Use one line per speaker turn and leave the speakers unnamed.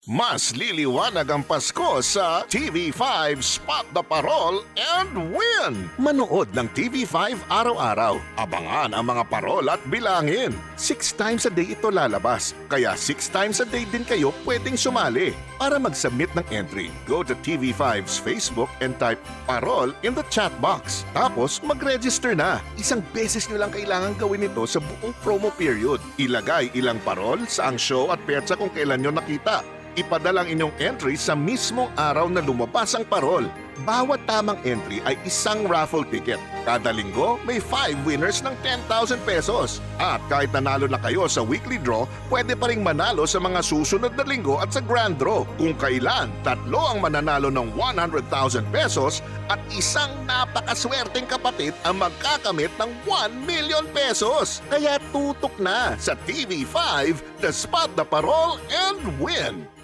Mas liliwanag ang Pasko sa TV5 Spot the Parol and Win! Manood ng TV5 araw-araw. Abangan ang mga parol at bilangin. 6 times a day ito lalabas, kaya 6 times a day din kayo pwedeng sumali. Para mag-submit ng entry, go to TV5's Facebook and type parol in the chat box. Tapos mag-register na. Isang beses nyo lang kailangan gawin ito sa buong promo period. Ilagay ilang parol, saang show at petsa kung kailan nyo nakita. Ipadala ang inyong entry sa mismong araw na lumabas ang parol. Bawat tamang entry ay isang raffle ticket. Kada linggo, may 5 winners ng 10,000 pesos. At kahit nanalo na kayo sa weekly draw, pwede pa ring manalo sa mga susunod na linggo at sa grand draw. Kung kailan, 3 ang mananalo ng 100,000 pesos at isang napakaswerteng kapatid ang magkakamit ng 1 million pesos. Kaya tutok na sa TV5, The Spot the Parol and Win!